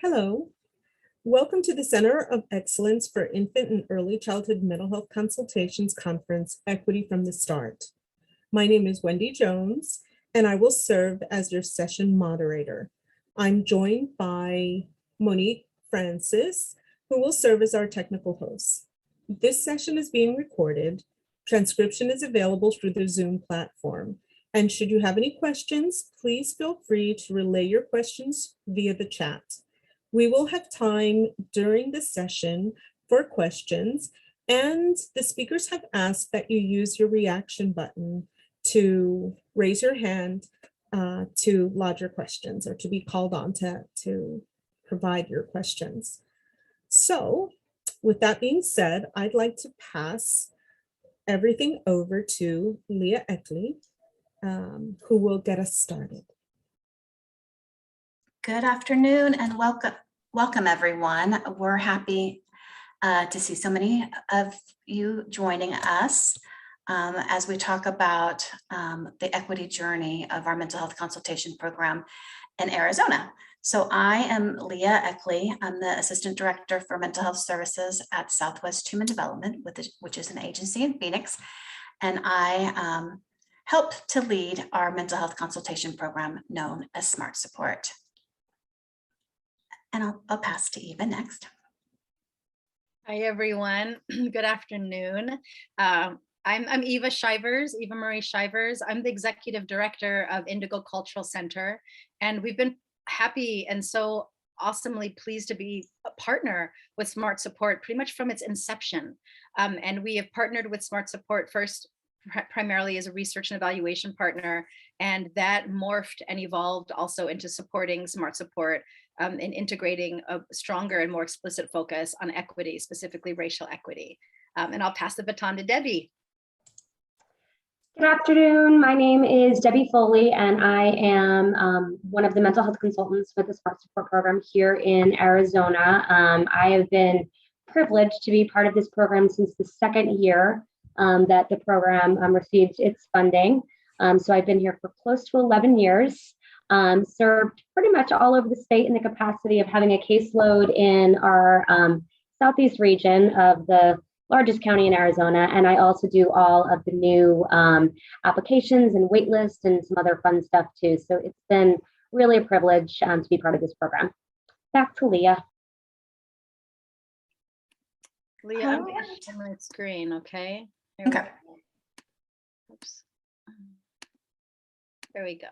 Hello, welcome to the Center of Excellence for Infant and Early Childhood Mental Health Consultations Conference, Equity from the Start. My name is Wendy Jones, and I will serve as your session moderator. I'm joined by Monique Francis, who will serve as our technical host. This session is being recorded. Transcription is available through the Zoom platform. And should you have any questions, please feel free to relay your questions via the chat. We will have time during the session for questions, and the speakers have asked that you use your reaction button to raise your hand to lodge your questions or to be called on to provide your questions. So with that being said, I'd like to pass everything over to Leah Eckley, who will get us started. Good afternoon and welcome everyone. We're happy to see so many of you joining us as we talk about the equity journey of our mental health consultation program in Arizona. So I am Leah Eckley. I'm the Assistant Director for Mental Health Services at Southwest Human Development, which is an agency in Phoenix. And I help to lead our mental health consultation program known as Smart Support. And I'll pass to Eva next. Hi, everyone. Good afternoon. I'm Eva Shivers, Eva Marie Shivers. I'm the Executive Director of Indigo Cultural Center, and we've been happy and so awesomely pleased to be a partner with Smart Support pretty much from its inception. And we have partnered with Smart Support first primarily as a research and evaluation partner, and that morphed and evolved also into supporting Smart Support in integrating a stronger and more explicit focus on equity, specifically racial equity. And I'll pass the baton to Debbie. Good afternoon. My name is Debbie Foley, and I am one of the mental health consultants for the Smart Support program here in Arizona. I have been privileged to be part of this program since the second year that the program received its funding. So I've been here for close to 11 years, served pretty much all over the state in the capacity of having a caseload in our southeast region of the largest county in Arizona. And I also do all of the new applications and wait lists and some other fun stuff too. So it's been really a privilege to be part of this program. Back to Leah. Leah, I'm going to share my screen, okay? Okay. Oops. There we go.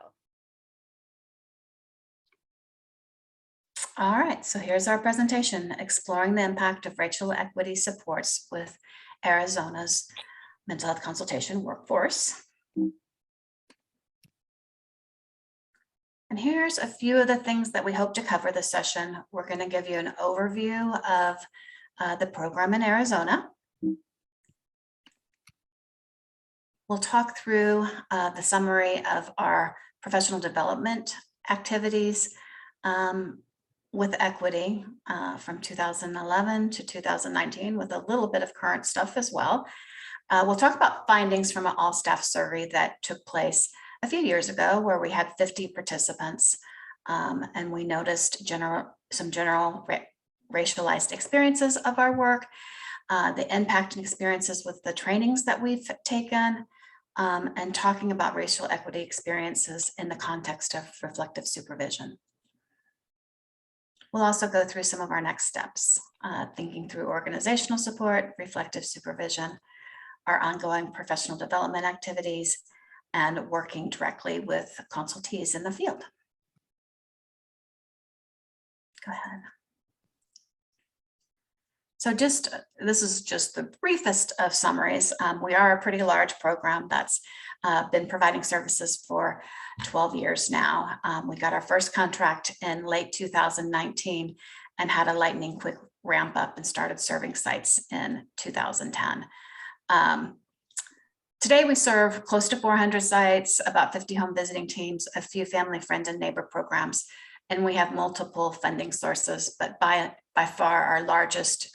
All right, so here's our presentation, Exploring the Impact of Racial Equity Supports with Arizona's Mental Health Consultation Workforce. And here's a few of the things that we hope to cover this session. We're going to give you an overview of the program in Arizona. We'll talk through the summary of our professional development activities with equity from 2011 to 2019 with a little bit of current stuff as well. We'll talk about findings from an all-staff survey that took place a few years ago where we had 50 participants and we noticed some general racialized experiences of our work, the impact and experiences with the trainings that we've taken, and talking about racial equity experiences in the context of reflective supervision. We'll also go through some of our next steps, thinking through organizational support, reflective supervision, our ongoing professional development activities, and working directly with consultees in the field. Go ahead. So this is just the briefest of summaries. We are a pretty large program that's been providing services for 12 years now. We got our first contract in late 2019 and had a lightning quick ramp up and started serving sites in 2010. Today we serve close to 400 sites, about 50 home visiting teams, a few family, friend, and neighbor programs, and we have multiple funding sources, but by far our largest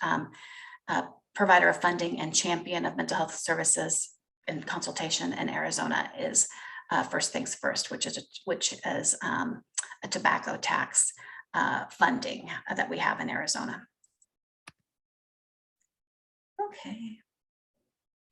provider of funding and champion of mental health services and consultation in Arizona is First Things First, which is a tobacco tax funding that we have in Arizona. Okay.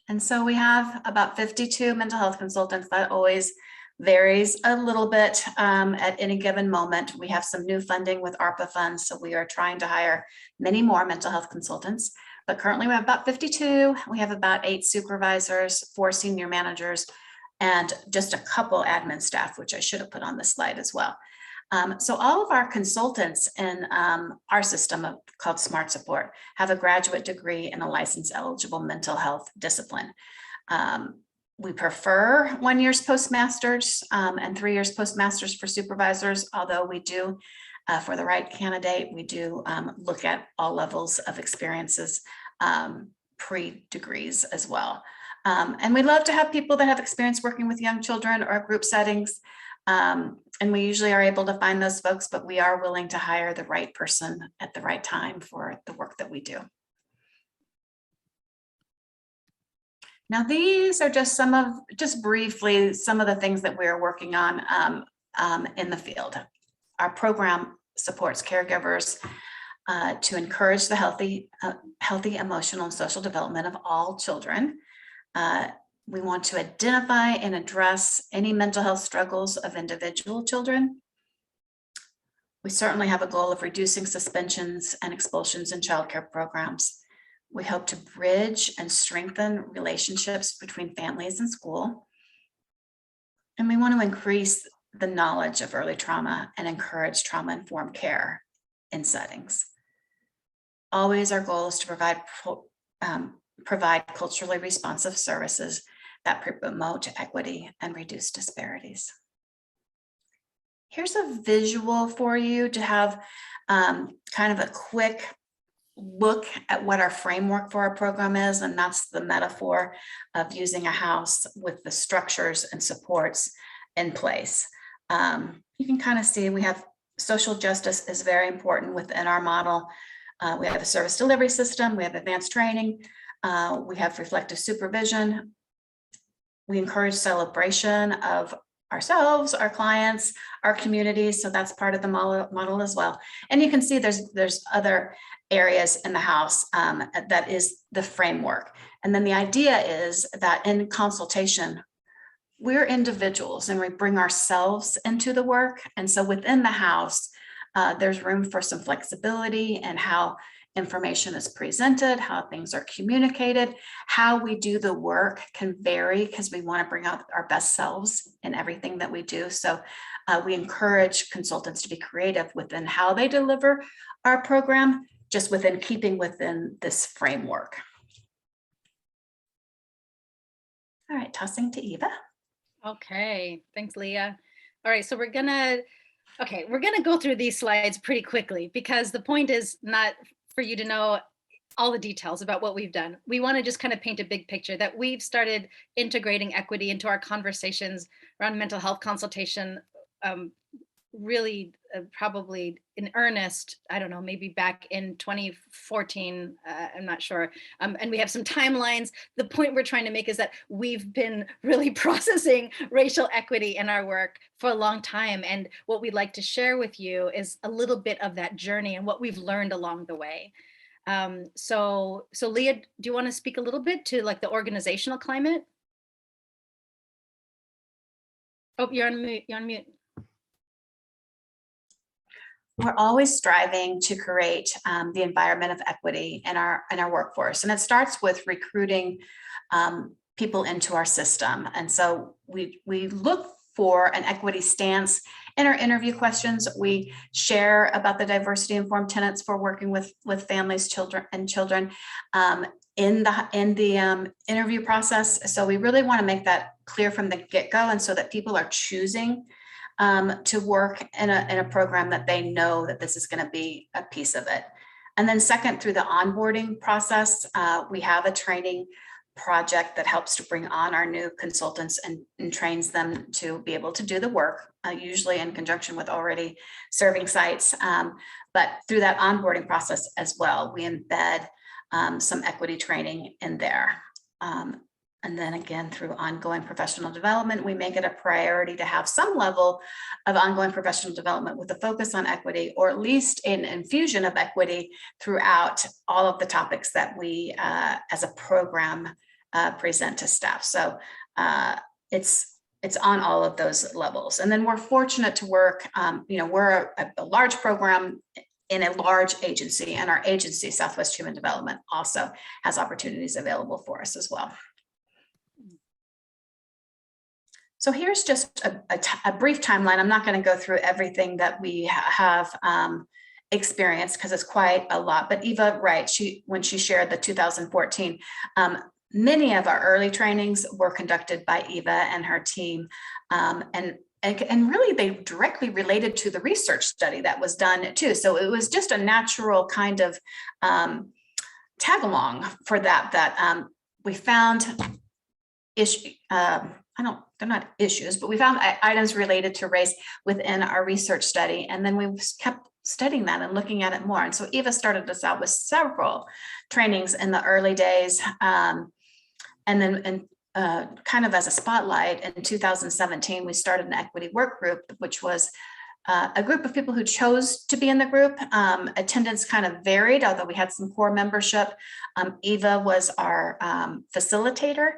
And so we have about 52 mental health consultants. That always varies a little bit at any given moment. We have some new funding with ARPA funds, so we are trying to hire many more mental health consultants. But currently we have about 52. We have about 8 supervisors, 4 senior managers, and just a couple admin staff, which I should have put on this slide as well. So all of our consultants in our system called Smart Support have a graduate degree in a license eligible mental health discipline. We prefer 1 year's postmasters and 3 years postmasters for supervisors, although we do, for the right candidate, we do look at all levels of experiences, pre-degrees as well. And we love to have people that have experience working with young children or group settings. And we usually are able to find those folks, but we are willing to hire the right person at the right time for the work that we do. Now, these are just briefly, some of the things that we're working on in the field. Our program supports caregivers to encourage the healthy emotional and social development of all children. We want to identify and address any mental health struggles of individual children. We certainly have a goal of reducing suspensions and expulsions in childcare programs. We hope to bridge and strengthen relationships between families and school. And we want to increase the knowledge of early trauma and encourage trauma-informed care in settings. Always our goal is to provide culturally responsive services that promote equity and reduce disparities. Here's a visual for you to have kind of a quick look at what our framework for our program is, and that's the metaphor of using a house with the structures and supports in place. You can kind of see we have social justice is very important within our model. We have a service delivery system, we have advanced training, we have reflective supervision. We encourage celebration of ourselves, our clients, our communities. So that's part of the model as well. And you can see there's other areas in the house that is the framework. And then the idea is that in consultation, we're individuals and we bring ourselves into the work. And so within the house, there's room for some flexibility and how information is presented, how things are communicated, how we do the work can vary because we want to bring out our best selves in everything that we do. So we encourage consultants to be creative within how they deliver our program, just keeping within this framework. All right, tossing to Eva. Okay, thanks, Leah. All right, so we're gonna go through these slides pretty quickly because the point is not for you to know all the details about what we've done. We want to just kind of paint a big picture that we've started integrating equity into our conversations around mental health consultation, really probably in earnest, I don't know, maybe back in 2014, I'm not sure. And we have some timelines. The point we're trying to make is that we've been really processing racial equity in our work for a long time. And what we'd like to share with you is a little bit of that journey and what we've learned along the way. So Leah, do you want to speak a little bit to like the organizational climate? Oh, you're on mute. You're on mute. We're always striving to create the environment of equity in our workforce. And it starts with recruiting people into our system. And so we look for an equity stance in our interview questions. We share about the diversity informed tenets for working with families, children in the interview process. So we really want to make that clear from the get-go, and so that people are choosing to work in a program that they know that this is going to be a piece of it. And then second, through the onboarding process, we have a training project that helps to bring on our new consultants and trains them to be able to do the work, usually in conjunction with already serving sites. But through that onboarding process as well, we embed some equity training in there. And then again, through ongoing professional development, we make it a priority to have some level of ongoing professional development with a focus on equity, or at least an infusion of equity throughout all of the topics that we, as a program, present to staff. So it's on all of those levels. And then we're fortunate to work, we're a large program in a large agency, and our agency, Southwest Human Development, also has opportunities available for us as well. So here's just a brief timeline. I'm not going to go through everything that we have experienced, because it's quite a lot. But Eva, right, when she shared the 2014, many of our early trainings were conducted by Eva and her team. And really, they directly related to the research study that was done too. So it was just a natural kind of tag along for that we found they're not issues, but we found items related to race within our research study. And then we kept studying that and looking at it more. And so Eva started us out with several trainings in the early days. And then kind of as a spotlight, in 2017, we started an equity work group, which was a group of people who chose to be in the group. Attendance kind of varied, although we had some core membership. Eva was our facilitator,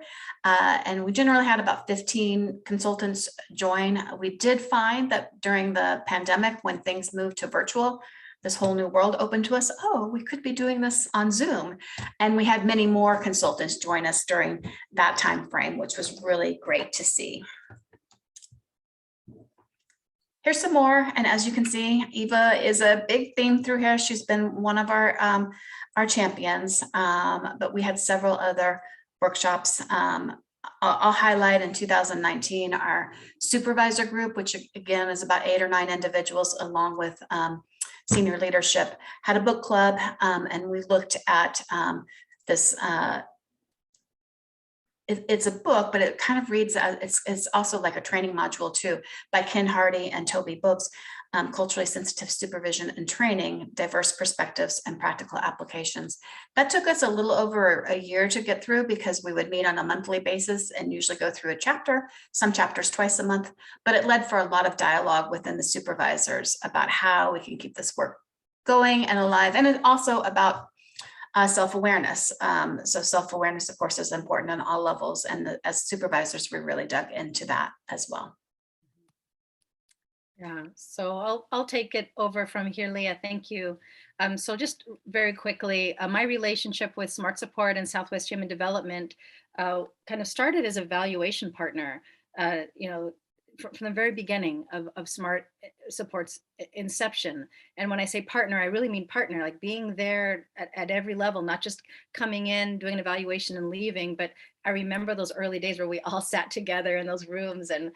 and we generally had about 15 consultants join. We did find that during the pandemic, when things moved to virtual, this whole new world opened to us. Oh, we could be doing this on Zoom. And we had many more consultants join us during that time frame, which was really great to see. Here's some more, and as you can see, Eva is a big theme through here. She's been one of our champions, but we had several other workshops. I'll highlight in 2019 our supervisor group, which again is about 8 or 9 individuals, along with senior leadership, had a book club, and we looked at this. It's a book, but it kind of reads, it's also like a training module too, by Ken Hardy and Toby Books, Culturally Sensitive Supervision and Training, Diverse Perspectives and Practical Applications. That took us a little over a year to get through, because we would meet on a monthly basis and usually go through a chapter, some chapters twice a month, but it led for a lot of dialogue within the supervisors about how we can keep this work going and alive, and it also about self-awareness. So self-awareness, of course, is important on all levels. And as supervisors, we really dug into that as well. Yeah, so I'll take it over from here, Leah. Thank you. So just very quickly, my relationship with Smart Support and Southwest Human Development kind of started as a valuation partner, from the very beginning of Smart Support's inception. And when I say partner, I really mean partner, like being there at every level, not just coming in, doing an evaluation and leaving. But I remember those early days where we all sat together in those rooms and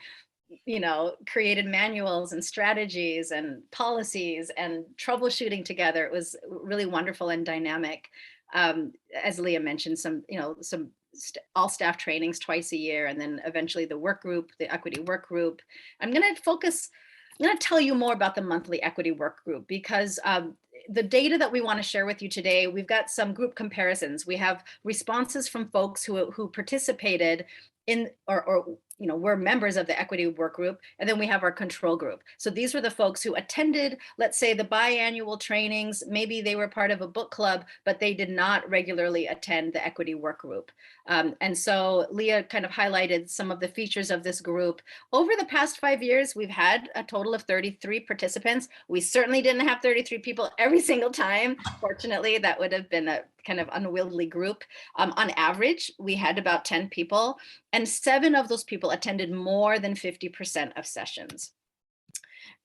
created manuals and strategies and policies and troubleshooting together. It was really wonderful and dynamic. As Leah mentioned, some all staff trainings twice a year, and then eventually the work group, the equity work group. I'm going to tell you more about the monthly equity work group, because the data that we want to share with you today, we've got some group comparisons. We have responses from folks who participated in or were members of the equity work group, and then we have our control group. So these were the folks who attended, let's say, the biannual trainings. Maybe they were part of a book club, but they did not regularly attend the equity work group. And so Leah kind of highlighted some of the features of this group. Over the past 5 years, we've had a total of 33 participants. We certainly didn't have 33 people every single time. Fortunately, that would have been a kind of unwieldy group. On average, we had about 10 people, and 7 of those people attended more than 50% of sessions.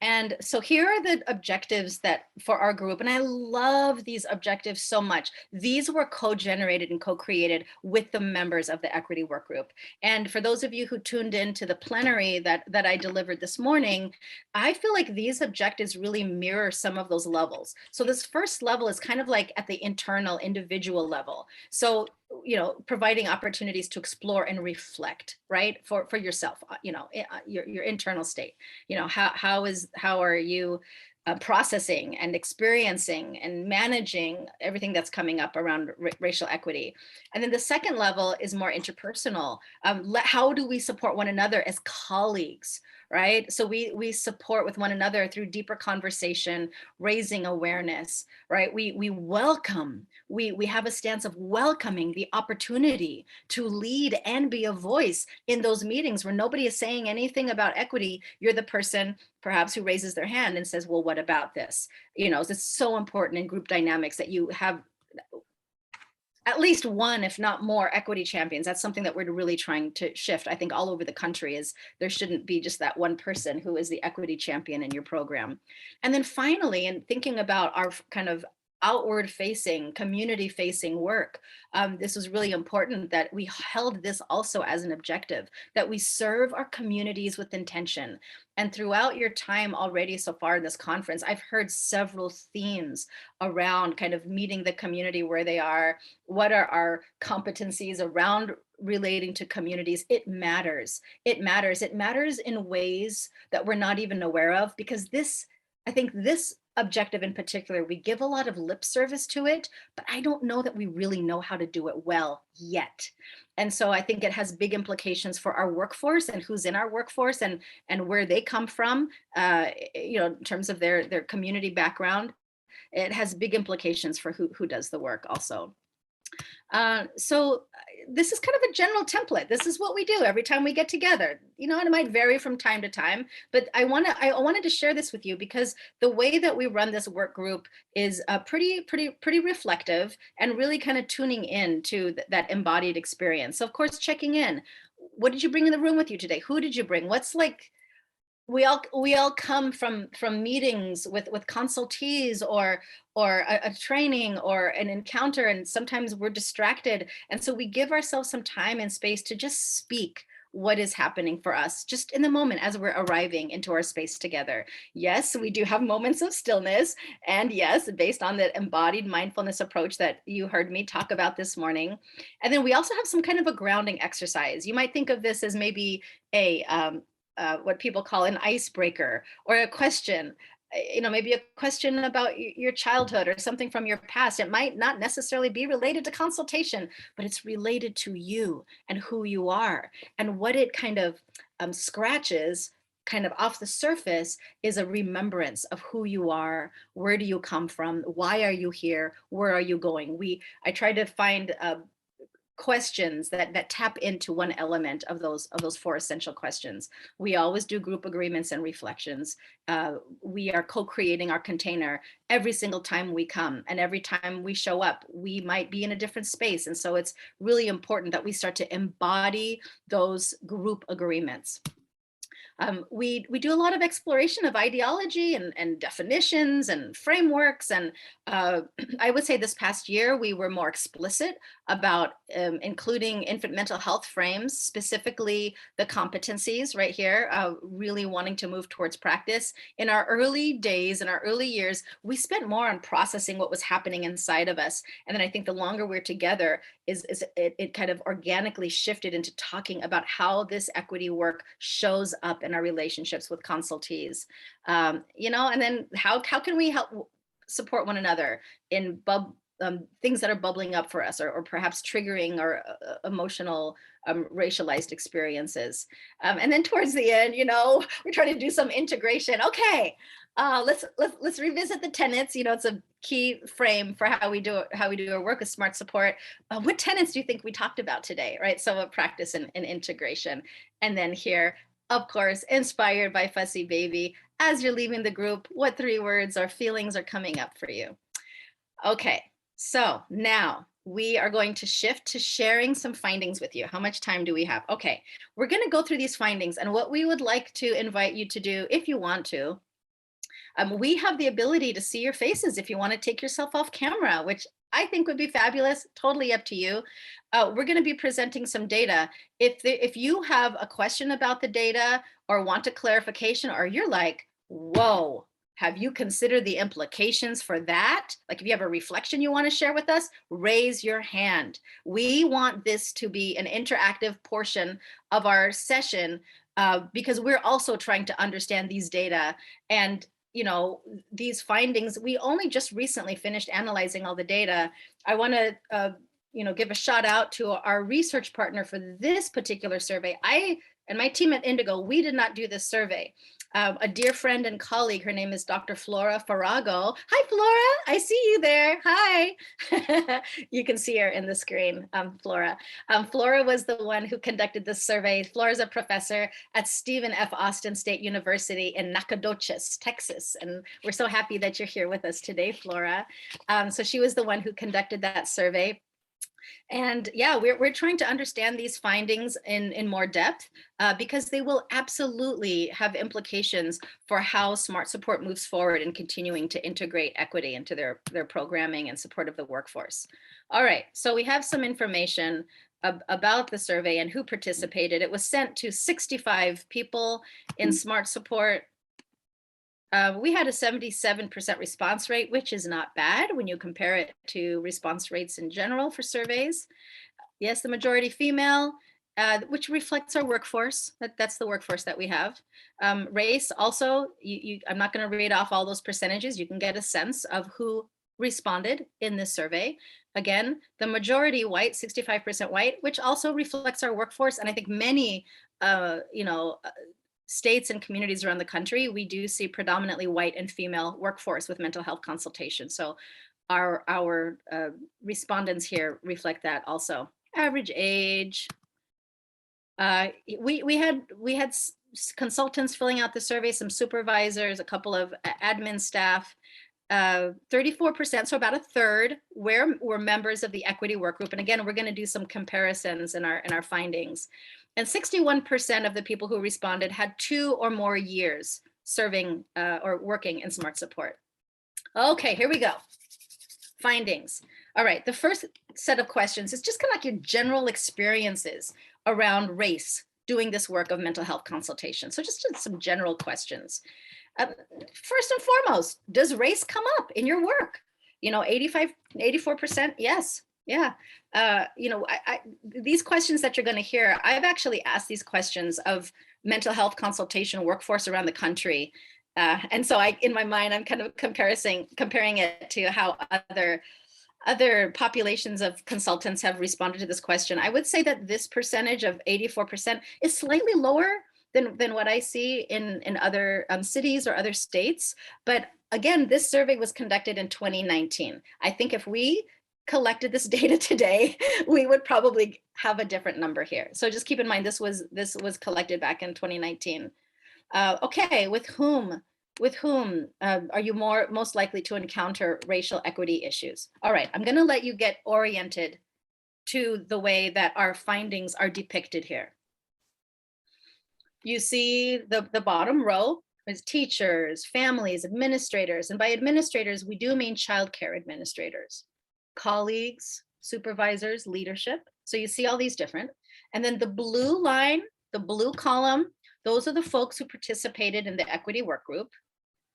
And so here are the objectives that for our group, and I love these objectives so much. These were co-generated and co-created with the members of the equity work group. And for those of you who tuned in to the plenary that I delivered this morning, I feel like these objectives really mirror some of those levels. So this first level is kind of like at the internal individual level. So providing opportunities to explore and reflect, right, for yourself, your internal state. How are you processing and experiencing and managing everything that's coming up around racial equity. And then the second level is more interpersonal. How do we support one another as colleagues, right? So we support with one another through deeper conversation, raising awareness, right? We welcome, we have a stance of welcoming the opportunity to lead and be a voice in those meetings where nobody is saying anything about equity. You're the person perhaps who raises their hand and says, well, what about this? You know, it's so important in group dynamics that you have at least one, if not more, equity champions. That's something that we're really trying to shift, I think, all over the country. Is there shouldn't be just that one person who is the equity champion in your program. And then finally, in thinking about our kind of outward facing, community facing work, this was really important that we held this also as an objective, that we serve our communities with intention. And throughout your time already so far in this conference, I've heard several themes around kind of meeting the community where they are. What are our competencies around relating to communities? It matters. It matters. It matters in ways that we're not even aware of, because this, I think this objective in particular, we give a lot of lip service to it, but I don't know that we really know how to do it well yet. And so I think it has big implications for our workforce and who's in our workforce and where they come from, you know, in terms of their community background. It has big implications for who does the work also. So this is kind of a general template. This is what we do every time we get together, you know, and it might vary from time to time, but I wanted to share this with you because the way that we run this work group is pretty reflective and really kind of tuning in to that embodied experience. So of course, checking in. What did you bring in the room with you today? Who did you bring? What's like, we all come from meetings with consultees or a training or an encounter, and sometimes we're distracted, and so we give ourselves some time and space to just speak what is happening for us just in the moment as we're arriving into our space together. Yes, we do have moments of stillness, and yes, based on the embodied mindfulness approach that you heard me talk about this morning. And then we also have some kind of a grounding exercise. You might think of this as maybe a what people call an icebreaker, or a question, you know, maybe a question about your childhood or something from your past. It might not necessarily be related to consultation, but it's related to you and who you are. And what it kind of scratches kind of off the surface is a remembrance of who you are, where do you come from, why are you here, where are you going. I try to find questions that tap into one element of those four essential questions. We always do group agreements and reflections. We are co-creating our container every single time we come, and every time we show up, we might be in a different space. And so it's really important that we start to embody those group agreements. We do a lot of exploration of ideology and definitions and frameworks. And I would say this past year, we were more explicit about including infant mental health frames, specifically the competencies right here, really wanting to move towards practice. In our early days, in our early years, we spent more on processing what was happening inside of us. And then I think the longer we're together, it kind of organically shifted into talking about how this equity work shows up in our relationships with consultees, you know, and then how can we help support one another in things that are bubbling up for us, or perhaps triggering or emotional racialized experiences. And then towards the end, you know, we're trying to do some integration. Okay, let's revisit the tenets. You know, it's a key frame for how we do our work with smart support. What tenets do you think we talked about today, right? So a practice and integration. And then here, of course, inspired by Fussy Baby, as you're leaving the group, what 3 words or feelings are coming up for you? Okay, so now we are going to shift to sharing some findings with you. How much time do we have? Okay, we're going to go through these findings, and what we would like to invite you to do, if you want to, we have the ability to see your faces if you want to take yourself off camera, which I think would be fabulous. Totally up to you. We're going to be presenting some data. If you have a question about the data or want a clarification, or you're like, whoa, have you considered the implications for that? Like if you have a reflection you want to share with us, raise your hand. We want this to be an interactive portion of our session because we're also trying to understand these data. And these findings, we only just recently finished analyzing all the data. I want to, give a shout out to our research partner for this particular survey. I and my team at Indigo, we did not do this survey. A dear friend and colleague, her name is Dr. Flora Farago. Hi, Flora, I see you there. Hi. You can see her in the screen, Flora. Flora was the one who conducted this survey. Flora's a professor at Stephen F. Austin State University in Nacogdoches, Texas. And we're so happy that you're here with us today, Flora. So she was the one who conducted that survey. And yeah, we're trying to understand these findings in more depth because they will absolutely have implications for how Smart Support moves forward in continuing to integrate equity into their programming and support of the workforce. All right, so we have some information about the survey and who participated. It was sent to 65 people in Smart Support. We had a 77% response rate, which is not bad when you compare it to response rates in general for surveys. Yes, the majority female, which reflects our workforce. That's the workforce that we have. Race also, I'm not going to read off all those percentages. You can get a sense of who responded in this survey. Again, the majority white, 65% white, which also reflects our workforce. And I think many, states and communities around the country, we do see predominantly white and female workforce with mental health consultation. So our respondents here reflect that also. Average age. We had consultants filling out the survey, some supervisors, a couple of admin staff. 34%, so about a third, were members of the equity work group. And again, we're going to do some comparisons in our findings. And 61% of the people who responded had 2 or more years serving or working in Smart Support. Okay, here we go. Findings. All right, the first set of questions is just kind of like your general experiences around race doing this work of mental health consultation. So just some general questions. First and foremost, does race come up in your work? 84%, yes. Yeah. These questions that you're going to hear, I've actually asked these questions of mental health consultation workforce around the country. And so in my mind, I'm kind of comparing it to how other populations of consultants have responded to this question. I would say that this percentage of 84% is slightly lower than what I see in other cities or other states. But again, this survey was conducted in 2019. I think if we collected this data today, we would probably have a different number here. So just keep in mind, this was collected back in 2019. Okay, with whom are you most likely to encounter racial equity issues? All right, I'm going to let you get oriented to the way that our findings are depicted here. You see the bottom row is teachers, families, administrators, and by administrators, we do mean childcare administrators, colleagues, supervisors, leadership. So you see all these different. And then the blue line, the blue column, those are the folks who participated in the equity work group.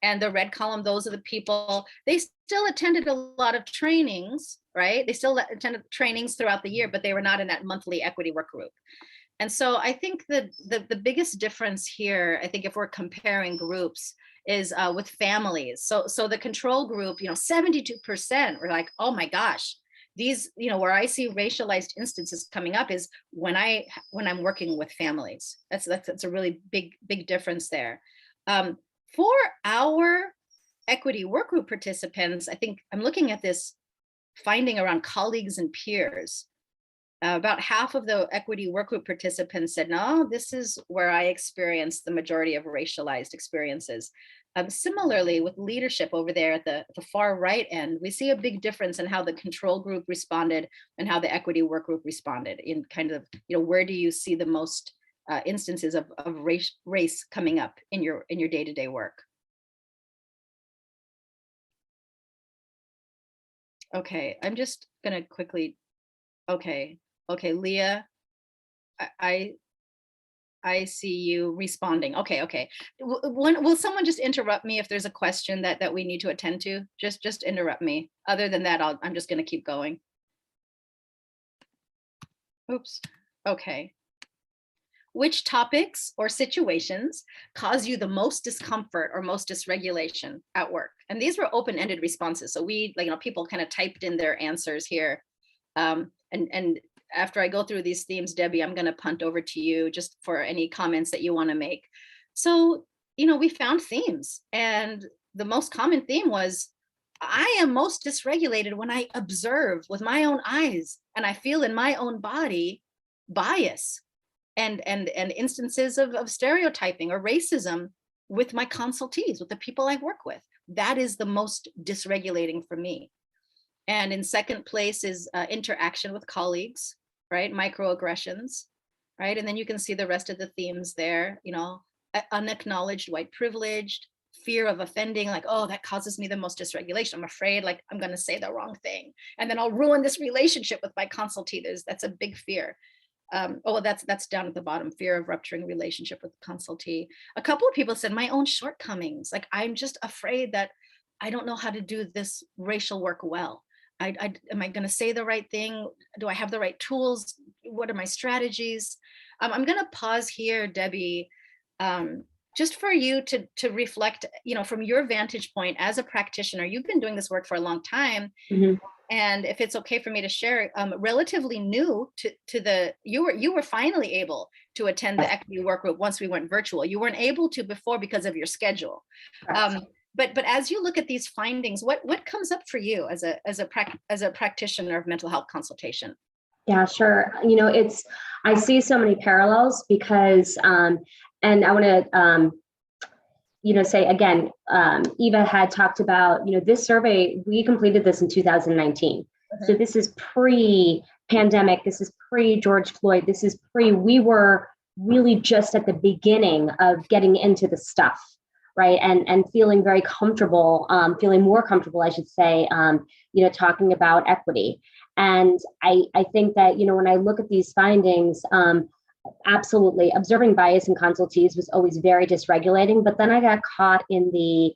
And the red column, those are the people, they still attended a lot of trainings, right? They still attended trainings throughout the year, but they were not in that monthly equity work group. And so I think that the biggest difference here, I think if we're comparing groups, is with families. So the control group, 72% were like, oh my gosh, these, where I see racialized instances coming up is when I'm working with families. That's a really big difference there. For our equity work group participants, I think I'm looking at this finding around colleagues and peers. About half of the equity work group participants said, no, this is where I experienced the majority of racialized experiences. Similarly, with leadership over there at the far right end, we see a big difference in how the control group responded and how the equity work group responded in kind of, where do you see the most instances of race coming up in your day-to-day work. Okay, I'm just gonna quickly, okay, Leah, I see you responding. Okay. Will someone just interrupt me if there's a question that we need to attend to? Just interrupt me. Other than that, I'm just gonna keep going. Oops, okay. which topics or situations cause you the most discomfort or most dysregulation at work? And these were open-ended responses. So we, like, people kind of typed in their answers here. And after I go through these themes, Debbie, I'm going to punt over to you just for any comments that you want to make. So, we found themes, and the most common theme was, I am most dysregulated when I observe with my own eyes and I feel in my own body bias and instances of stereotyping or racism with my consultees, with the people I work with. That is the most dysregulating for me. And in second place is interaction with colleagues, right? Microaggressions, right? And then you can see the rest of the themes there, unacknowledged white privileged, fear of offending, like, oh, that causes me the most dysregulation. I'm afraid, like, I'm going to say the wrong thing, and then I'll ruin this relationship with my consultee. That's a big fear. That's down at the bottom, fear of rupturing relationship with consultee. A couple of people said my own shortcomings, like, I'm just afraid that I don't know how to do this racial work well. Am I going to say the right thing? Do I have the right tools? What are my strategies? I'm going to pause here, Debbie, just for you to reflect, from your vantage point as a practitioner. You've been doing this work for a long time. Mhm. And if it's okay for me to share, relatively new you were finally able to attend the equity work group once we went virtual. You weren't able to before because of your schedule. But as you look at these findings, what comes up for you as a practitioner of mental health consultation? Yeah, sure. I see so many parallels because, and I want to, say again, Eva had talked about, this survey, we completed this in 2019. So this is pre-pandemic, this is pre-George Floyd, this is we were really just at the beginning of getting into the stuff, right? And feeling very comfortable, feeling more comfortable, I should say, talking about equity. And I think that, when I look at these findings, absolutely, observing bias in consultees was always very dysregulating. But then I got caught in the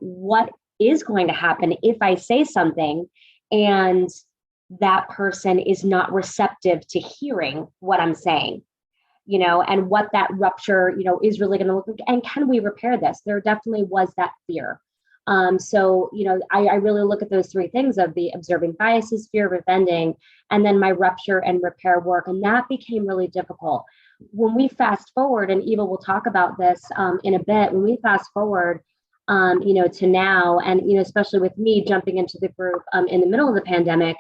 what is going to happen if I say something and that person is not receptive to hearing what I'm saying, and what that rupture, is really going to look like. And can we repair this? There definitely was that fear. So, I really look at those three things of the observing biases, fear of offending, and then my rupture and repair work. And that became really difficult. When we fast forward, and Eva will talk about this in a bit, when we fast forward, to now, and, especially with me jumping into the group in the middle of the pandemic,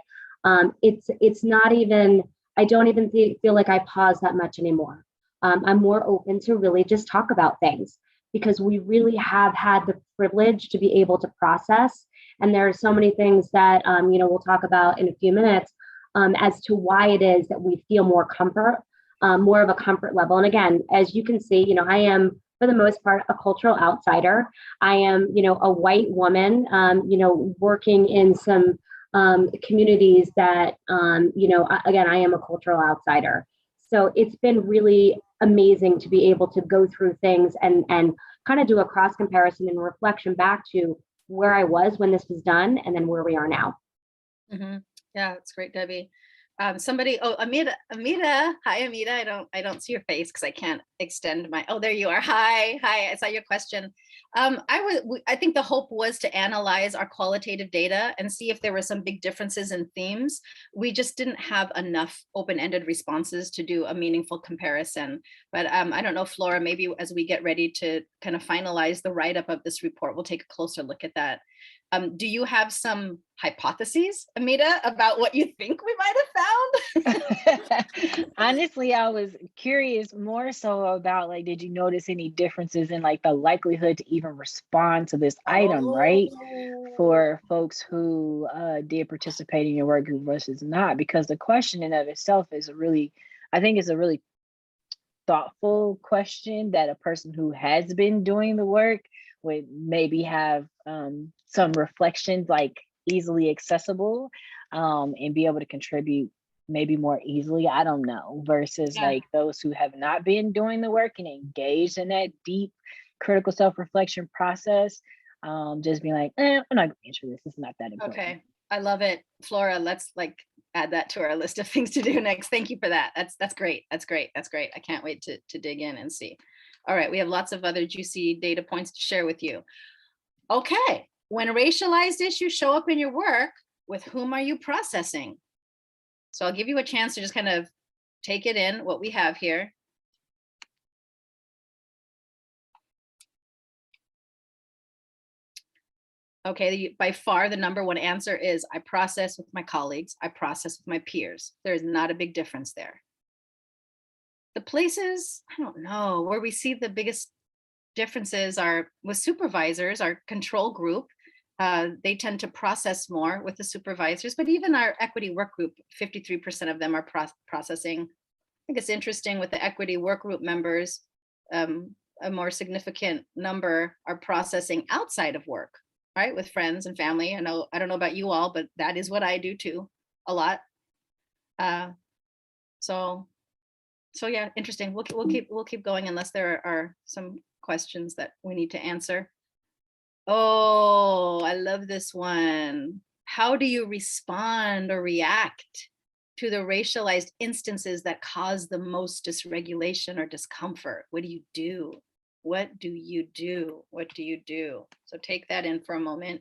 it's not even, I don't even feel like I pause that much anymore. I'm more open to really just talk about things, because we really have had the privilege to be able to process. And there are so many things that, we'll talk about in a few minutes as to why it is that we feel more comfort, more of a comfort level. And again, as you can see, I am, for the most part, a cultural outsider. I am, a white woman, working in some communities that, again, I am a cultural outsider. So it's been really amazing to be able to go through things and kind of do a cross comparison and reflection back to where I was when this was done and then where we are now. Mm-hmm. Yeah, that's great, Debbie. Amita, hi, Amita. I don't see your face because I can't extend my, there you are. Hi, I saw your question. I think the hope was to analyze our qualitative data and see if there were some big differences in themes. We just didn't have enough open-ended responses to do a meaningful comparison. But I don't know, Flora, maybe as we get ready to kind of finalize the write-up of this report, we'll take a closer look at that. Do you have some hypotheses, Amita, about what you think we might have found? Honestly, I was curious more so about, like, did you notice any differences in, like, the likelihood to even respond to this item, right? For folks who did participate in your work group versus not, because the question in of itself is I think it's a really thoughtful question that a person who has been doing the work would maybe have some reflections like easily accessible and be able to contribute maybe more easily, I don't know, versus like those who have not been doing the work and engaged in that deep critical self-reflection process, just being like, I'm not gonna answer this, it's not that important. Okay, I love it. Flora, let's add that to our list of things to do next. Thank you for that. That's great. That's great. That's great. I can't wait to dig in and see. All right, we have lots of other juicy data points to share with you. Okay, when racialized issues show up in your work, with whom are you processing? So I'll give you a chance to just kind of take it in, what we have here. Okay, by far the number one answer is I process with my colleagues, I process with my peers. There's not a big difference there. The places, I don't know, where we see the biggest differences are with supervisors, our control group. They tend to process more with the supervisors, but even our equity work group, 53% of them are processing. I think it's interesting with the equity work group members, a more significant number are processing outside of work, right? With friends and family. I don't know about you all, but that is what I do too, a lot. So yeah, interesting. We'll keep going unless there are some questions that we need to answer. Oh, I love this one. How do you respond or react to the racialized instances that cause the most dysregulation or discomfort? What do you do? What do you do? What do you do? So take that in for a moment.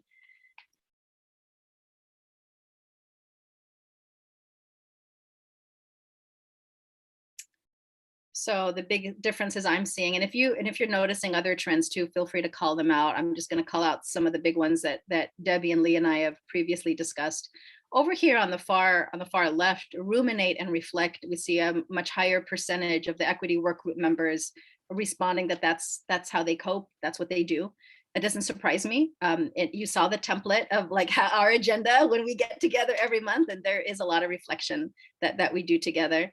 So the big differences I'm seeing, and if you're noticing other trends too, feel free to call them out. I'm just going to call out some of the big ones that Debbie and Lee and I have previously discussed. Over here on the far left, ruminate and reflect. We see a much higher percentage of the equity work group members responding that that's how they cope. That's what they do. It doesn't surprise me. You saw the template of like our agenda when we get together every month, and there is a lot of reflection that we do together.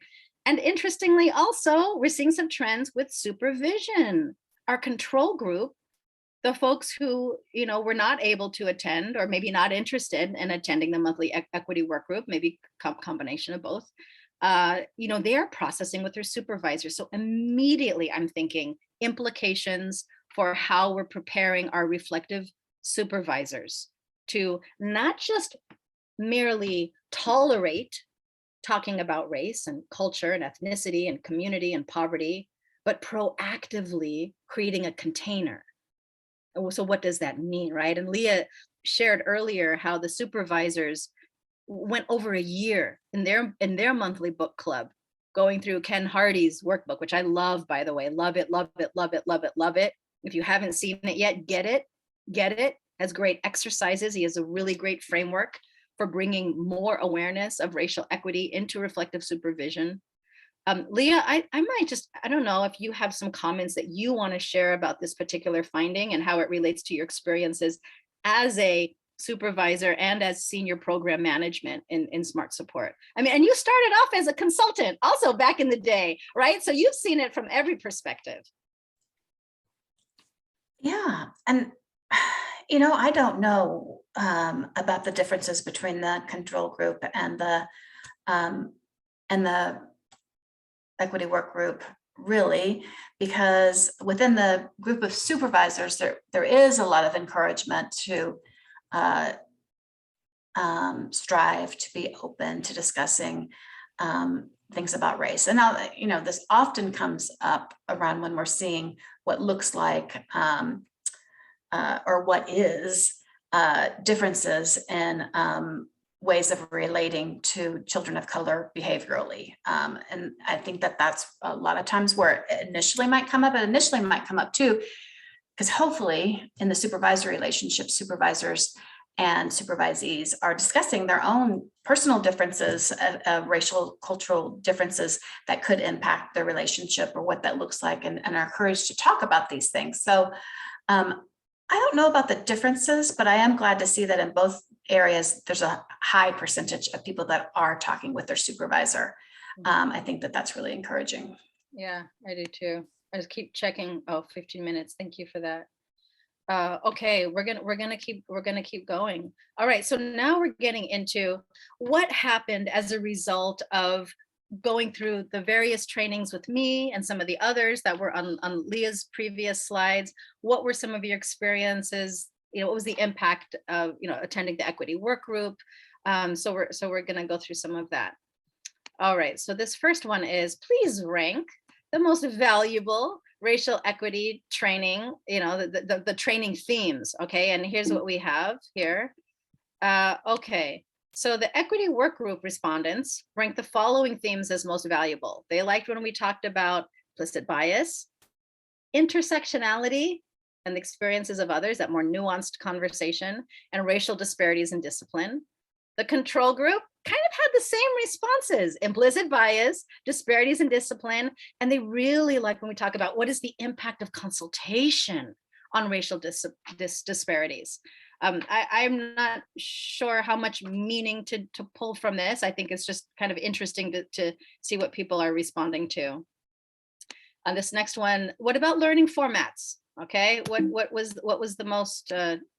And interestingly, also, we're seeing some trends with supervision. Our control group, the folks who, were not able to attend or maybe not interested in attending the monthly equity work group, maybe combination of both, they are processing with their supervisors. So immediately I'm thinking implications for how we're preparing our reflective supervisors to not just merely tolerate talking about race and culture and ethnicity and community and poverty, but proactively creating a container. So what does that mean, right? And Leah shared earlier how the supervisors went over a year in their monthly book club, going through Ken Hardy's workbook, which I love, by the way. Love it, love it, love it, love it, love it. If you haven't seen it yet, get it. Has great exercises. He has a really great framework for bringing more awareness of racial equity into reflective supervision. Leah, I don't know if you have some comments that you want to share about this particular finding and how it relates to your experiences as a supervisor and as senior program management in Smart Support. I mean, and you started off as a consultant also back in the day, right? So you've seen it from every perspective. Yeah, and I don't know about the differences between the control group and the equity work group, really, because within the group of supervisors, there is a lot of encouragement to strive to be open to discussing things about race. And now, this often comes up around when we're seeing what looks like or what is differences in ways of relating to children of color behaviorally. And I think that's a lot of times where it initially might come up. It initially might come up too, because hopefully in the supervisory relationship, supervisors and supervisees are discussing their own personal differences, racial, cultural differences that could impact their relationship or what that looks like, and are encouraged to talk about these things. So I don't know about the differences, but I am glad to see that in both areas, there's a high percentage of people that are talking with their supervisor. I think that's really encouraging. Yeah, I do too. I just keep checking. Oh, 15 minutes. Thank you for that. Okay, we're gonna keep going. All right, so now we're getting into what happened as a result of going through the various trainings with me and some of the others that were on Leah's previous slides. What were some of your experiences what was the impact of, attending the equity work group? So we're going to go through some of that. All right, so this first one is, please rank the most valuable racial equity training, the training themes, okay? And here's what we have here. Okay, so the equity work group respondents ranked the following themes as most valuable. They liked when we talked about implicit bias, intersectionality and the experiences of others, that more nuanced conversation, and racial disparities in discipline. The control group kind of had the same responses: implicit bias, disparities in discipline, and they really like when we talk about what is the impact of consultation on racial disparities. I'm not sure how much meaning to pull from this. I think it's just kind of interesting to see what people are responding to. On this next one, what about learning formats? Okay, what was the most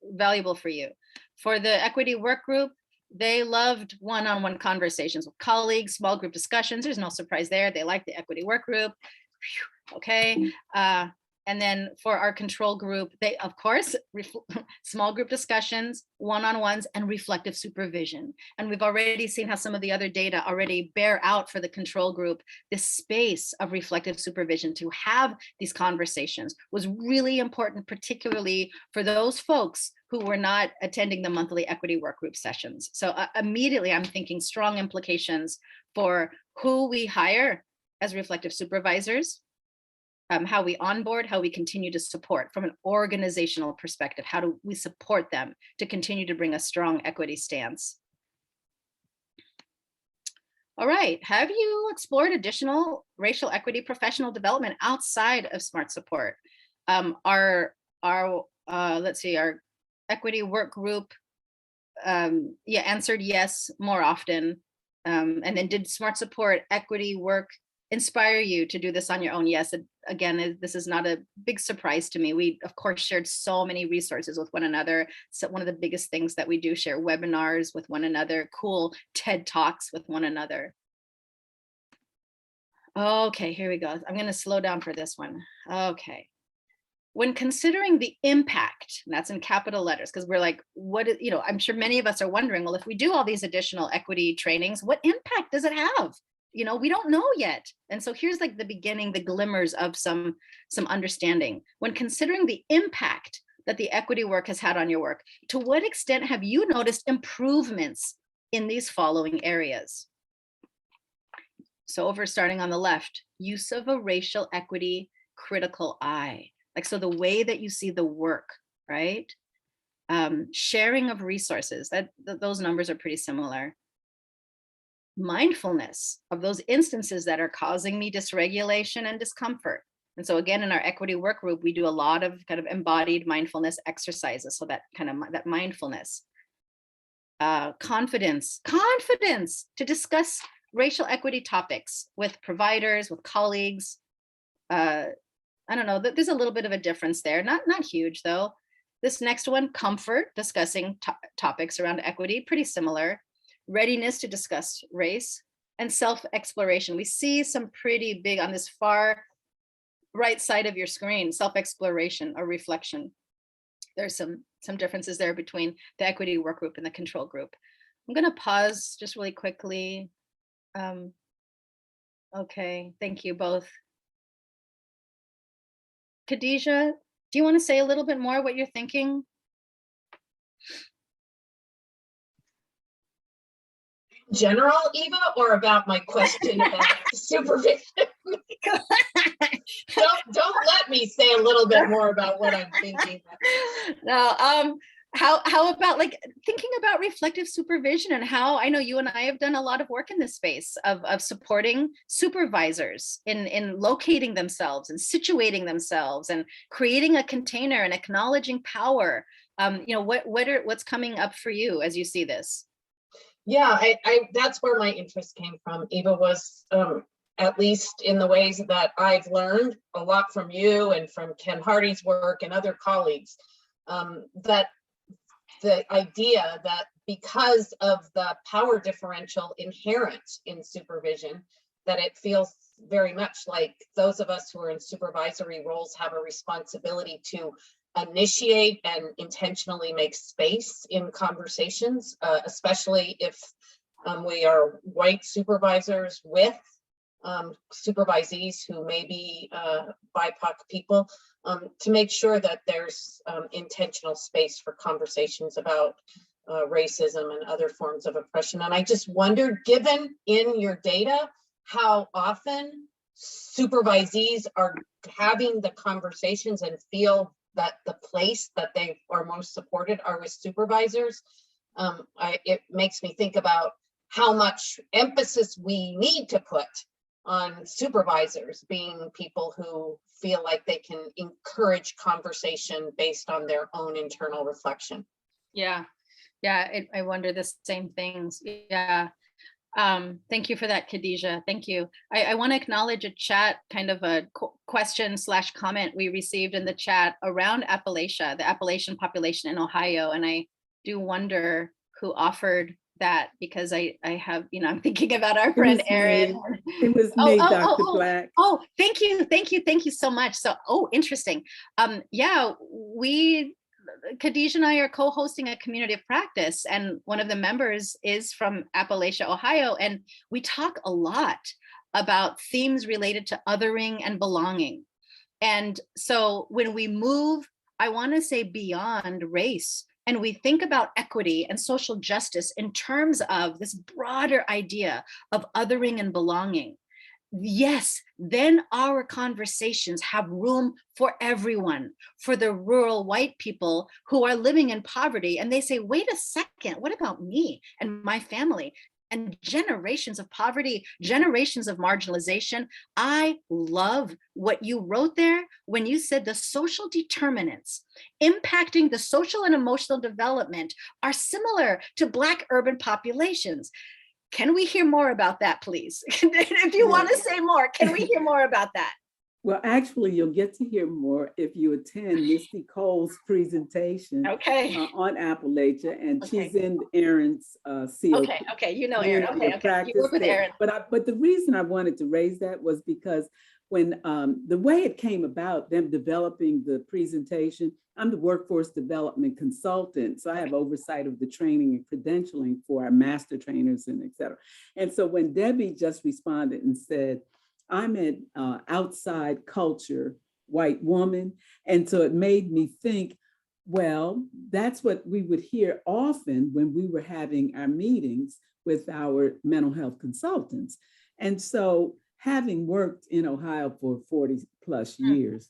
valuable for you? For the equity work group, they loved one-on-one conversations with colleagues, small group discussions. There's no surprise there. They liked the equity work group. Okay. And then for our control group, they, of course, small group discussions, one-on-ones, and reflective supervision. And we've already seen how some of the other data already bear out for the control group. This space of reflective supervision to have these conversations was really important, particularly for those folks who were not attending the monthly equity work group sessions. So immediately I'm thinking strong implications for who we hire as reflective supervisors, how we onboard, how we continue to support from an organizational perspective. How do we support them to continue to bring a strong equity stance? All right, have you explored additional racial equity professional development outside of Smart Support? Let's see, our equity work group answered yes more often. And then did Smart Support equity work inspire you to do this on your own? Yes, again, this is not a big surprise to me. We, of course, shared so many resources with one another. So one of the biggest things that we do, share webinars with one another, cool TED Talks with one another. Okay, here we go. I'm going to slow down for this one. Okay. When considering the impact, and that's in capital letters, because we're like, I'm sure many of us are wondering, well, if we do all these additional equity trainings, what impact does it have? We don't know yet. And so here's like the beginning, the glimmers of some understanding. When considering the impact that the equity work has had on your work, to what extent have you noticed improvements in these following areas? So starting on the left, use of a racial equity critical eye. Like, so the way that you see the work, right? Sharing of resources, those numbers are pretty similar. Mindfulness of those instances that are causing me dysregulation and discomfort. And so again, in our equity work group, we do a lot of kind of embodied mindfulness exercises. So that kind of that mindfulness, confidence to discuss racial equity topics with providers, with colleagues. I don't know, there's a little bit of a difference there. Not huge though. This next one, comfort, discussing topics around equity, pretty similar. Readiness to discuss race, and self-exploration. We see some pretty big on this far right side of your screen, self-exploration or reflection. There's some differences there between the equity work group and the control group. I'm going to pause just really quickly. Okay, thank you both. Khadijah, do you want to say a little bit more what you're thinking? General, Eva, or about my question about supervision? don't let me say a little bit more about what I'm thinking. No, how about like thinking about reflective supervision, and how I know you and I have done a lot of work in this space of supporting supervisors in locating themselves and situating themselves and creating a container and acknowledging power. What's coming up for you as you see this? Yeah, I that's where my interest came from, Eva, was at least in the ways that I've learned a lot from you and from Ken Hardy's work and other colleagues, that the idea that because of the power differential inherent in supervision, that it feels very much like those of us who are in supervisory roles have a responsibility to initiate and intentionally make space in conversations, especially if we are white supervisors with supervisees who may be BIPOC people, to make sure that there's intentional space for conversations about racism and other forms of oppression. And I just wondered, given in your data, how often supervisees are having the conversations and feel that the place that they are most supported are with supervisors. It makes me think about how much emphasis we need to put on supervisors being people who feel like they can encourage conversation based on their own internal reflection. Yeah, I wonder the same things. Yeah. Thank you for that, Khadijah. Thank you. I want to acknowledge a chat, kind of a question / comment we received in the chat around Appalachia, the Appalachian population in Ohio. And I do wonder who offered that, because I have, I'm thinking about our friend Erin. It was me, Dr. Black. Oh, thank you so much. So, interesting. Yeah, Khadijah and I are co-hosting a community of practice, and one of the members is from Appalachia, Ohio, and we talk a lot about themes related to othering and belonging. And so when we move, I want to say, beyond race, and we think about equity and social justice in terms of this broader idea of othering and belonging, yes, then our conversations have room for everyone, for the rural white people who are living in poverty. And they say, wait a second, what about me and my family? And generations of poverty, generations of marginalization. I love what you wrote there when you said the social determinants impacting the social and emotional development are similar to Black urban populations. Can we hear more about that, please? If you want to say more, can we hear more about that? Well, actually, you'll get to hear more if you attend Misty Cole's presentation on Appalachia, and she's in Erin's COP. Okay, you know Erin. Okay. You work with Erin. But the reason I wanted to raise that was because when the way it came about, them developing the presentation, I'm the workforce development consultant, so I have oversight of the training and credentialing for our master trainers and et cetera. And so when Debbie just responded and said, I'm an outside culture white woman, and so it made me think, well, that's what we would hear often when we were having our meetings with our mental health consultants. And so having worked in Ohio for 40 plus years,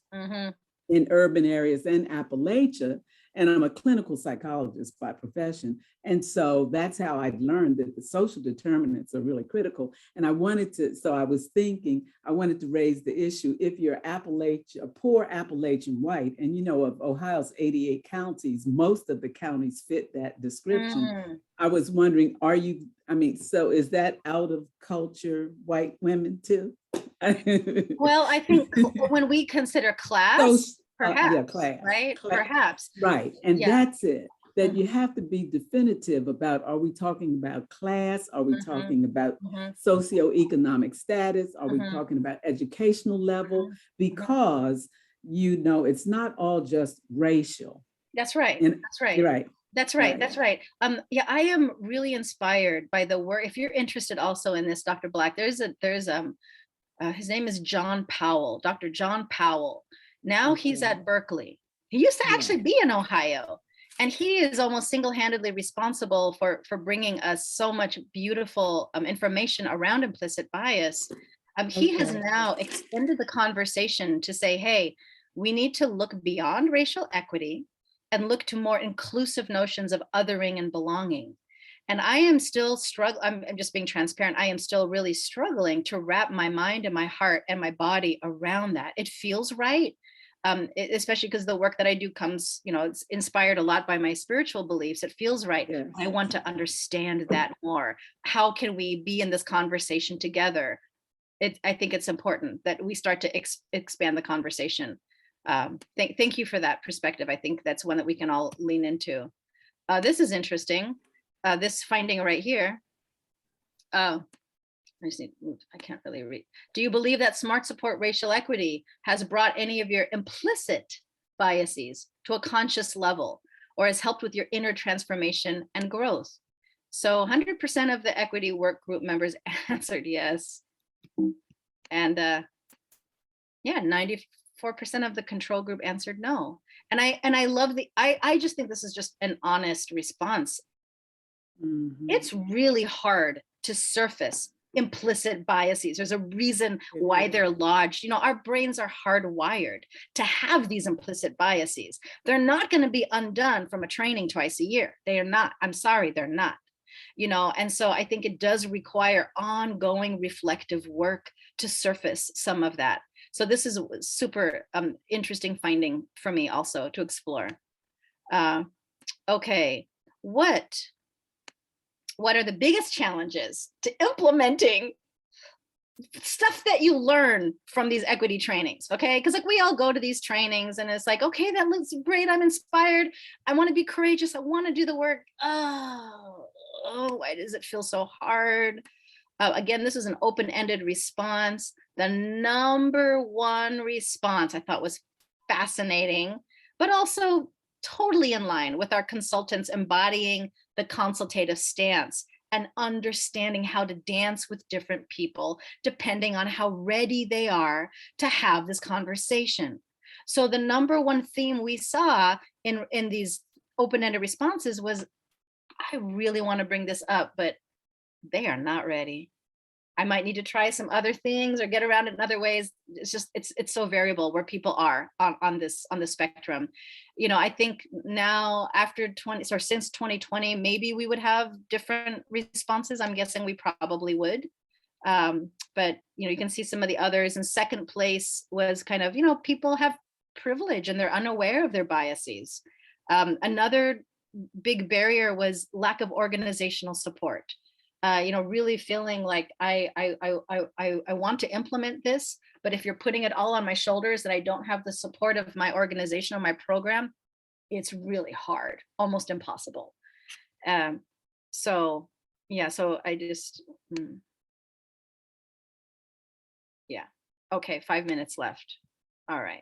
in urban areas and Appalachia, and I'm a clinical psychologist by profession. And so that's how I learned that the social determinants are really critical. And I wanted to raise the issue, if you're a poor Appalachian white, and of Ohio's 88 counties, most of the counties fit that description. I was wondering, so is that out of culture white women too? Well, I think when we consider class, perhaps, class, right? Perhaps. Right, and that's it. That you have to be definitive about, are we talking about class? Are we talking about socioeconomic status? Are we talking about educational level? Because, it's not all just racial. That's right, that's right. You're right. That's right. That's right. Yeah, I am really inspired by the work. If you're interested also in this, Dr. Black, there's his name is John Powell, Dr. John Powell. Now he's at Berkeley. He used to actually be in Ohio, and he is almost single-handedly responsible for bringing us so much beautiful information around implicit bias. He has now extended the conversation to say, hey, we need to look beyond racial equity and look to more inclusive notions of othering and belonging. And I am still struggling, I'm just being transparent, I am still really struggling to wrap my mind and my heart and my body around that. It feels right, especially because the work that I do comes, it's inspired a lot by my spiritual beliefs. It feels right. Yes. I want to understand that more. How can we be in this conversation together? I think it's important that we start to expand the conversation. Thank you for that perspective. I think that's one that we can all lean into. This is interesting. This finding right here. I can't really read. Do you believe that smart support racial equity has brought any of your implicit biases to a conscious level, or has helped with your inner transformation and growth? So 100% of the equity work group members answered yes. And yeah, 94% of the control group answered no. And I love I just think this is just an honest response. It's really hard to surface implicit biases. There's a reason why they're lodged. You know, our brains are hardwired to have these implicit biases. They're not going to be undone from a training twice a year. They are not. I'm sorry, they're not. You know, and so I think it does require ongoing reflective work to surface some of that. So this is a super interesting finding for me also to explore. Okay, what are the biggest challenges to implementing stuff that you learn from these equity trainings? Okay, because like we all go to these trainings and it's like, okay, that looks great, I'm inspired, I want to be courageous, I want to do the work. Oh, why does it feel so hard? Again, this is an open-ended response. The number one response I thought was fascinating, but also totally in line with our consultants embodying the consultative stance and understanding how to dance with different people depending on how ready they are to have this conversation. So the number one theme we saw in these open-ended responses was, I really want to bring this up, but they are not ready. I might need to try some other things or get around it in other ways. It's just, it's so variable where people are on the spectrum. You know, I think now since 2020, maybe we would have different responses. I'm guessing we probably would. But, you know, you can see some of the others. And second place was kind of, you know, people have privilege and they're unaware of their biases. Another big barrier was lack of organizational support. You know, really feeling like I want to implement this, but if you're putting it all on my shoulders and I don't have the support of my organization or my program, it's really hard, almost impossible. So yeah, so I just, yeah. Okay, 5 minutes left. All right.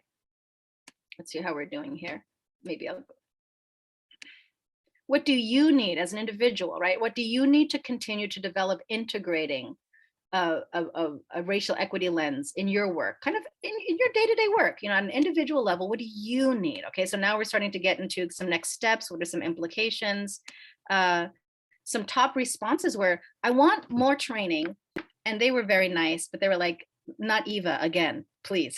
Let's see how we're doing here. Maybe I'll. What do you need as an individual, right? What do you need to continue to develop integrating a racial equity lens in your work, kind of in your day-to-day work, you know, on an individual level? What do you need? Okay, so now we're starting to get into some next steps. What are some implications? Some top responses were, I want more training. And they were very nice, but they were like, not Eva again, please.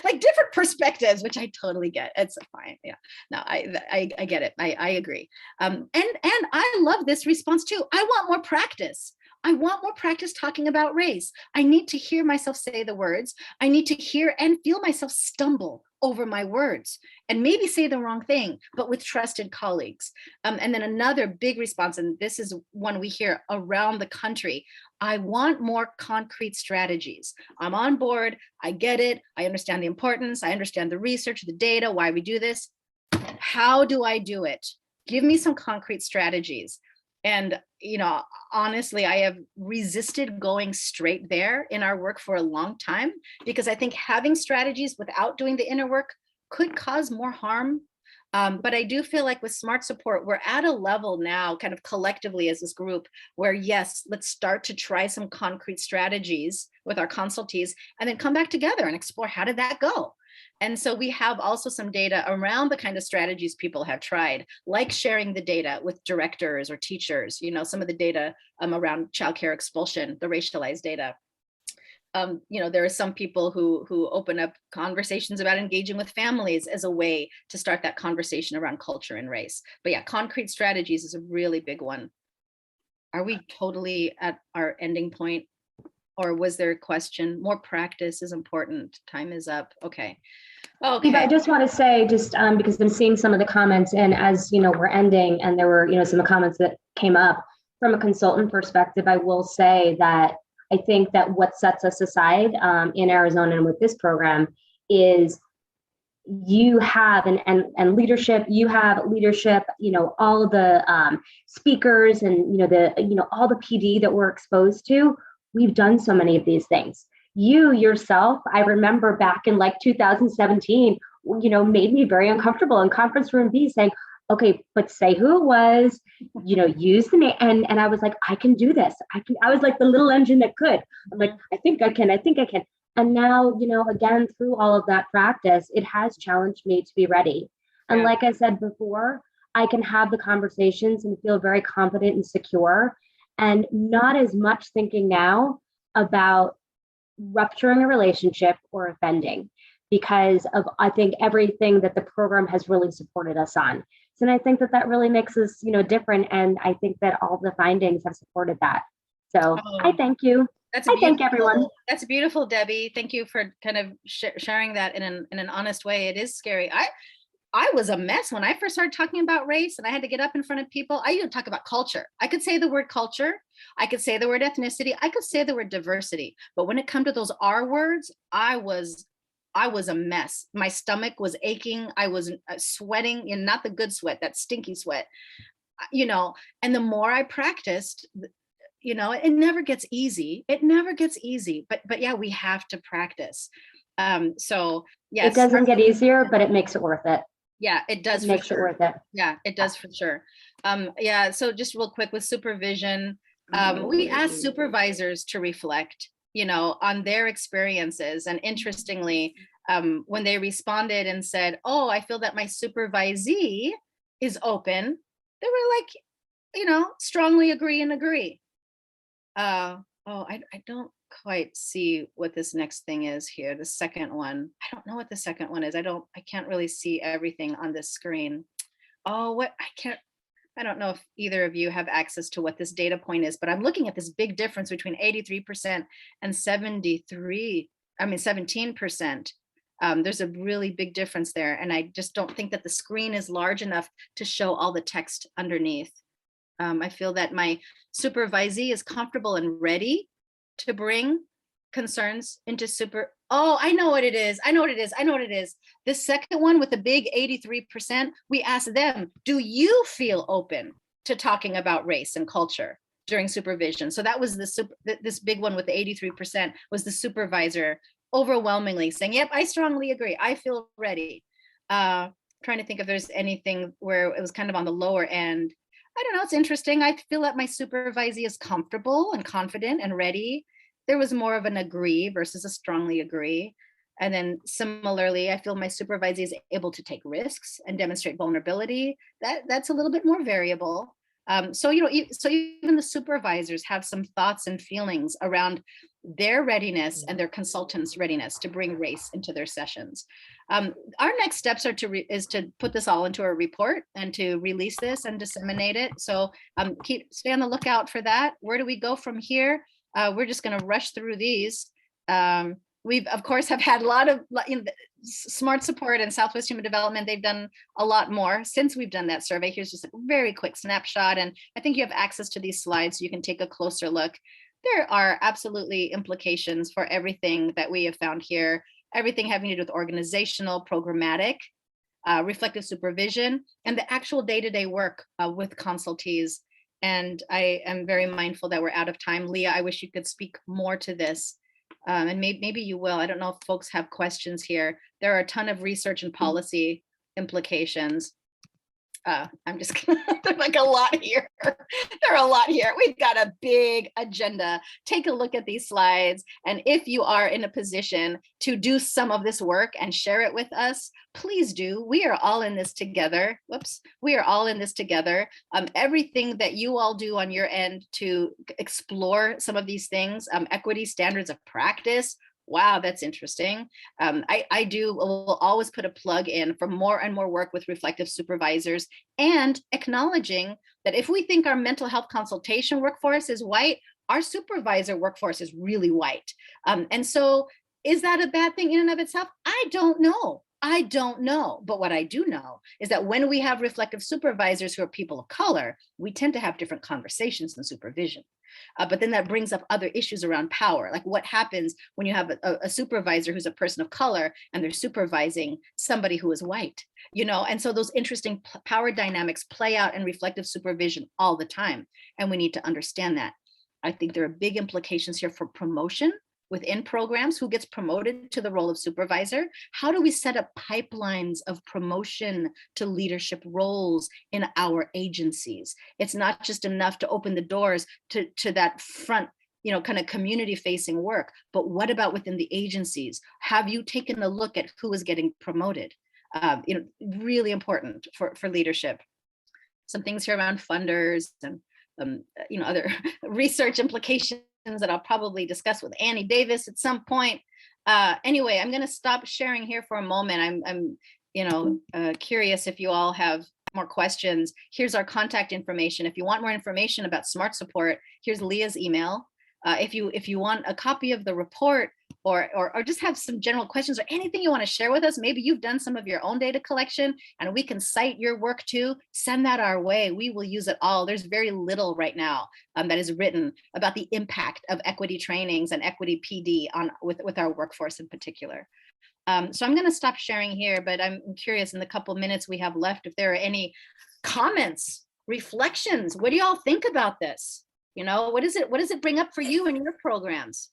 Like different perspectives, which I totally get. It's fine. Yeah, no, I get it. I agree. And I love this response too. I want more practice. I want more practice talking about race. I need to hear myself say the words. I need to hear and feel myself stumble over my words and maybe say the wrong thing, but with trusted colleagues. And then another big response, and this is one we hear around the country, I want more concrete strategies. I'm on board, I get it, I understand the importance, I understand the research, the data, why we do this. How do I do it? Give me some concrete strategies. And, you know, honestly, I have resisted going straight there in our work for a long time, because I think having strategies without doing the inner work could cause more harm. But I do feel like with smart support, we're at a level now kind of collectively as this group where, yes, let's start to try some concrete strategies with our consultees and then come back together and explore how did that go? And so we have also some data around the kind of strategies people have tried, like sharing the data with directors or teachers, you know, some of the data around childcare expulsion, the racialized data. You know, there are some people who open up conversations about engaging with families as a way to start that conversation around culture and race. But yeah, concrete strategies is a really big one. Are we totally at our ending point? Or was there a question? More practice is important. Time is up. Okay. Okay. Eva, I just want to say, just because I'm seeing some of the comments, and as you know, we're ending, and there were, you know, some of the comments that came up from a consultant perspective. I will say that I think that what sets us aside in Arizona and with this program is you have and leadership. You have leadership. You know, all of the speakers and all the PD that we're exposed to. We've done so many of these things. You yourself, I remember back in like 2017, made me very uncomfortable in conference room B, saying, okay, but say who it was, use the name. And I was like, I can do this. I was like the little engine that could. I'm like, I think I can. And now, again, through all of that practice, it has challenged me to be ready. And like I said before, I can have the conversations and feel very confident and secure, and not as much thinking now about rupturing a relationship or offending, because of, I think, everything that the program has really supported us on. So, and I think that really makes us, different. And I think that all the findings have supported that. So I thank you. I thank everyone. That's beautiful, Debbie. Thank you for kind of sharing that in an honest way. It is scary. I was a mess when I first started talking about race, and I had to get up in front of people. I used to talk about culture. I could say the word culture. I could say the word ethnicity. I could say the word diversity. But when it comes to those R words, I was a mess. My stomach was aching. I was sweating, and not the good sweat, that stinky sweat, and the more I practiced, it never gets easy. But yeah, we have to practice. So yes. It doesn't get easier, but it makes it worth it. Yeah, it does. It makes it worth it. Yeah, it does for sure. Yeah, so just real quick with supervision, we ask supervisors to reflect, on their experiences. And interestingly, when they responded and said, oh, I feel that my supervisee is open, they were like, strongly agree and agree. I don't quite see what this next thing is here. The second one, I don't know what the second one is. I can't really see everything on this screen. Oh, I don't know if either of you have access to what this data point is, but I'm looking at this big difference between 83% and 17%. There's a really big difference there. And I just don't think that the screen is large enough to show all the text underneath. I feel that my supervisee is comfortable and ready to bring concerns into I know what it is. The second one with the big 83%, we asked them, do you feel open to talking about race and culture during supervision? So that was this big one with the 83% was the supervisor overwhelmingly saying, yep, I strongly agree. I feel ready. Trying to think if there's anything where it was kind of on the lower end. I don't know, it's interesting. I feel that my supervisee is comfortable and confident and ready. There was more of an agree versus a strongly agree. And then similarly, I feel my supervisee is able to take risks and demonstrate vulnerability. That's a little bit more variable. So even the supervisors have some thoughts and feelings around their readiness and their consultants' readiness to bring race into their sessions. Our next steps is to put this all into a report and to release this and disseminate it. So stay on the lookout for that. Where do we go from here? We're just going to rush through these. We've, of course, have had a lot of Smart Support and Southwest Human Development. They've done a lot more since we've done that survey. Here's just a very quick snapshot. And I think you have access to these slides so you can take a closer look. There are absolutely implications for everything that we have found here, everything having to do with organizational, programmatic, reflective supervision, and the actual day-to-day work with consultees. And I am very mindful that we're out of time. Leah, I wish you could speak more to this. And maybe you will. I don't know if folks have questions here. There are a ton of research and policy implications. I'm just gonna, there's like a lot here. There are a lot here. We've got a big agenda. Take a look at these slides. And if you are in a position to do some of this work and share it with us, please do. We are all in this together. Whoops. We are all in this together. Everything that you all do on your end to explore some of these things, equity standards of practice. Wow, that's interesting. I will always put a plug in for more and more work with reflective supervisors, and acknowledging that if we think our mental health consultation workforce is white, our supervisor workforce is really white. And so is that a bad thing in and of itself? I don't know. But what I do know is that when we have reflective supervisors who are people of color, we tend to have different conversations in supervision. But then that brings up other issues around power, like what happens when you have a supervisor who's a person of color and they're supervising somebody who is white, and so those interesting power dynamics play out in reflective supervision all the time. And we need to understand that. I think there are big implications here for promotion within programs? Who gets promoted to the role of supervisor? How do we set up pipelines of promotion to leadership roles in our agencies? It's not just enough to open the doors to that front, kind of community facing work, but what about within the agencies? Have you taken a look at who is getting promoted? Really important for leadership. Some things here around funders and other research implications that I'll probably discuss with Annie Davis at some point. Anyway, I'm going to stop sharing here for a moment. I'm curious if you all have more questions. Here's our contact information. If you want more information about SMART support, here's Leah's email. If you want a copy of the report or just have some general questions or anything you want to share with us, maybe you've done some of your own data collection and we can cite your work too, send that our way. We will use it all. There's very little right now that is written about the impact of equity trainings and equity PD with our workforce in particular. So I'm going to stop sharing here, but I'm curious in the couple minutes we have left if there are any comments, reflections. What do y'all think about this? What does it bring up for you in your programs?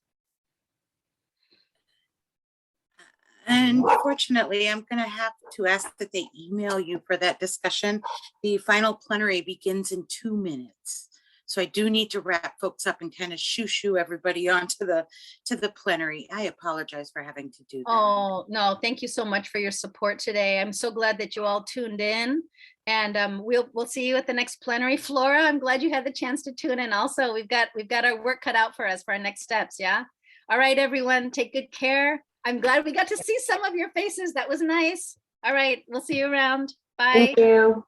Unfortunately, I'm going to have to ask that they email you for that discussion. The final plenary begins in 2 minutes. So I do need to wrap folks up and kind of shoo everybody onto the plenary. I apologize for having to do that. Oh, no, thank you so much for your support today. I'm so glad that you all tuned in. And we'll see you at the next plenary. Flora, I'm glad you had the chance to tune in also. We've got our work cut out for us for our next steps, yeah? All right, everyone, take good care. I'm glad we got to see some of your faces. That was nice. All right, we'll see you around. Bye. Thank you.